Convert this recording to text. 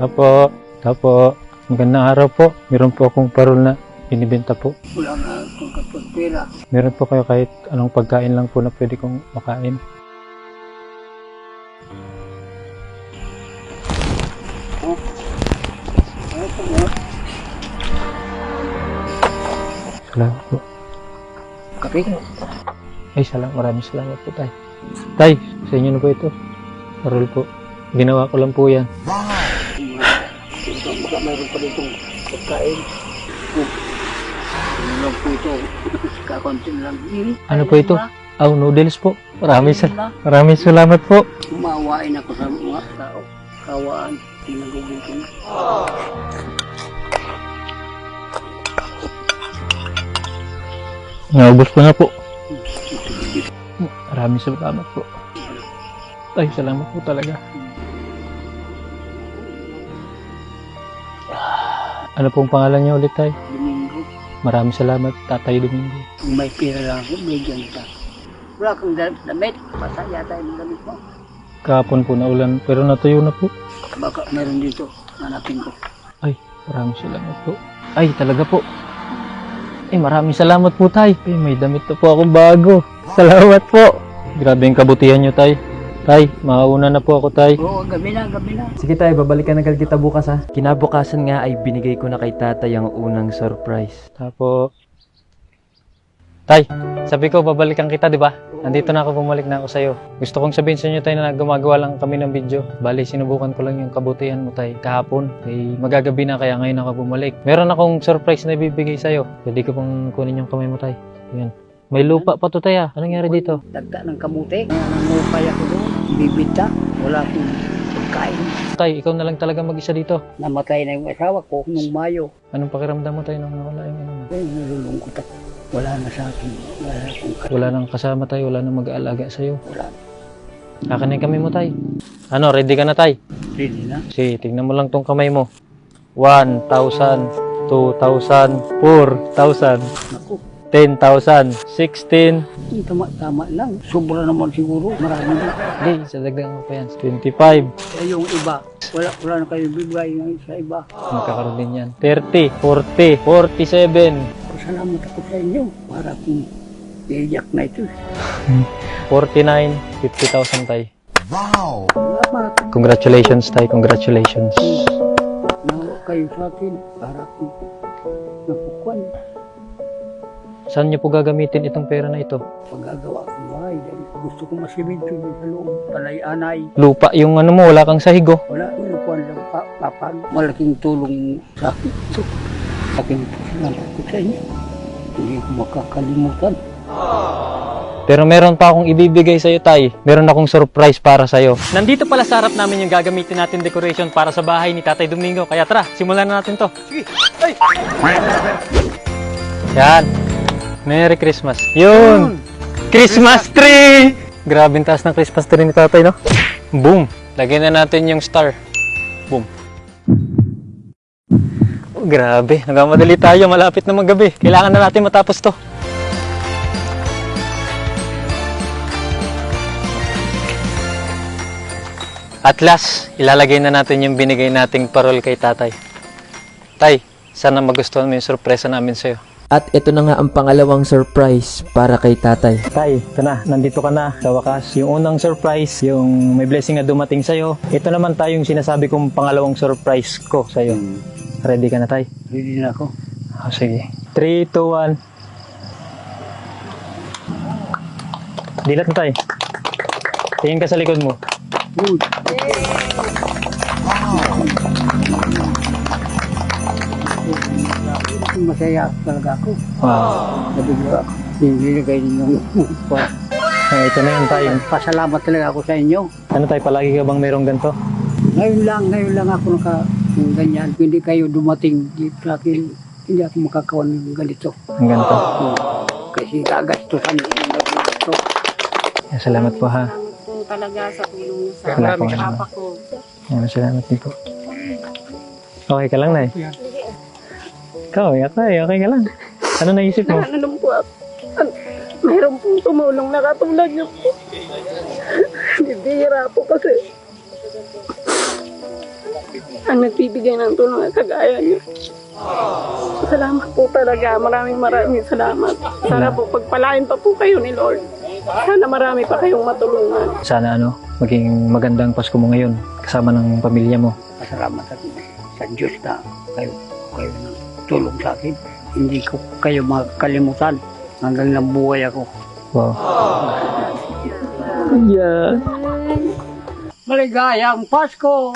Tapo. Tapo. Magandang araw po. Meron po akong parol na binibenta po. Wala nga akong kapagpira. Meron po kayo kahit anong pagkain lang po na pwede kong makain. Salamat po. Kape? Ay, maraming salamat po, Tay. Tay, sa inyo na po ito. Parol po. Ginawa ko lang po yan. Baka mayroon pa ditong pagkain. Ano lang po ito? Kakontin lang. Ano po ito? Oh, noodles po. Maraming salamat po. Umawain ako sa mga tao. Kawaan. Tinagugin ko na. Naubos ko na po. Maraming salamat po. Ay, salamat po talaga. Ano pong pangalan niyo ulit, Tay? Domingo. Maraming salamat, Tatay Domingo. Kung may pira lang ako, bigyan kita. Wala kang damit. Masaya tayo ng damit mo. Kahapon po na ulan, pero natuyo na po. Baka meron dito. Hanapin ko. Ay, maraming salamat po. Ay, talaga po. Ay, maraming salamat po, Tay. Ay, may damit na po akong bago. Salamat po. Grabe yung kabutihan niyo, Tay. Tay, mauna na po ako, Tay. Oo, gabi na. Sige tayo, babalikan na kita bukas ha. Kinabukasan nga ay binigay ko na kay tatay ang unang surprise. Tapo. Tay, sabi ko babalikan kita, di ba? Nandito na ako, bumalik na ako sa'yo. Gusto kong sabihin sa inyo, Tay, na gumagawa lang kami ng video. Bali, sinubukan ko lang yung kabutihan mo, Tay. Kahapon, ay magagabi na, kaya ngayon ako bumalik. Meron akong surprise na ibibigay sa'yo. Pwede ko pang kunin yung kamay mo, Tay. Ayan. May lupa pa to, Tay, ah. Anong nangyari dito? Dagda ng kamuti. Nanukay ako doon. Bibita. Wala akong pagkain. Tay, ikaw na lang talaga mag-isa dito. Namatay na yung asawa ko nung Mayo. Anong pakiramdam mo, Tay, nung nawala yung ano mo? Ay, nalulungkot ako. Wala na sa akin. Wala akong Wala nang kasama, Tay. Wala nang mag-aalaga sa'yo. wala. Akin na yung kamay mo, Tay. Ano, ready ka na, Tay? Ready na. Sige, tignan mo lang tong kamay mo. 1,000, 2,000, 4,000, Naku. 10,000, 16, Tama lang. Sobra naman siguro. Marami na. hindi, sa dagdagan ko pa yan, 25, Eh, yung iba. Wala na kayo bibigay yung sa iba. magkakaroon din yan, 30, 40, 47, Salamat ako sa inyo. Para kung iiyak na ito. 49, 50,000, Tay. Salamat. Congratulations, Tay, congratulations. Nawa kayo sa akin. Para kung napukuan. Saan niyo po gagamitin itong pera na ito? Paggagawa ko bahay. Dahil gusto ko masimento din sa loob. Panay-anay. Lupa, yung ano mo, wala kang sahigo. Wala, inukuan lang papag. Malaking tulong sa akin. So, aking salamat ko sa inyo. Hindi ko makakalimutan. Pero meron pa akong ibibigay sa'yo, Tay. Meron akong surprise para sa'yo. Nandito pala sa harap namin yung gagamitin natin decoration para sa bahay ni Tatay Domingo. Kaya tara, simulan na natin to. Sige. Ay! Yan. Merry Christmas. Yun! Christmas tree! Grabe ang taas ng Christmas tree ni Tatay, no? Boom! Lagyan na natin yung star. Boom. Oh, grabe. Nagmamadali tayo. Malapit na maggabi. Kailangan na natin matapos to. At last, ilalagay na natin yung binigay nating parol kay Tatay. Tay, sana magustuhan mo yung sorpresa namin sa'yo. At ito na nga ang pangalawang surprise para kay tatay. Tay, ito na. Nandito ka na sa wakas. Yung unang surprise, yung may blessing na dumating sa'yo. Ito naman tayo yung sinasabi kong pangalawang surprise ko sa'yo. Ready ka na, Tay? Ready na ako. Oh, sige. 3, 2, 1. Dilat na, Tay. Tingin ka sa likod mo. Good. Masaya talaga ako. Wow. Nabigla ako. Nilagay ninyong Ito na yun, Tay. pasalamat talaga ako sa inyo. Ano, Tay? Palagi ka bang merong ganito? Ngayon lang ako ng ganyan. Hindi kayo dumating sa akin. Hindi ako makakawan ng ganito. Ang ganito. Kasi gagastusan ko ng ganito. Salamat po, ha. Salamat po talaga sa tulong niyo sa Wala po, papa ko. Salamat din po. Okay ka lang, Nay? Ikaw, okay ka lang. Ano naisip mo? Ano po ako? Mayroon pong tumulong na katulad niyo po. Bibihira po kasi. ang nagbibigay ng tulong at kagaya niyo. Salamat po talaga. Maraming salamat. Sana po pagpalain pa po kayo ni Lord. Sana marami pa kayong matulungan. Sana maging magandang Pasko mo ngayon kasama ng pamilya mo. Pasalamat sa Diyos na kayo na tulong sa akin. Hindi ko kayo makakalimutan hanggang nabuhay ako. Wow. Maligayang Pasko!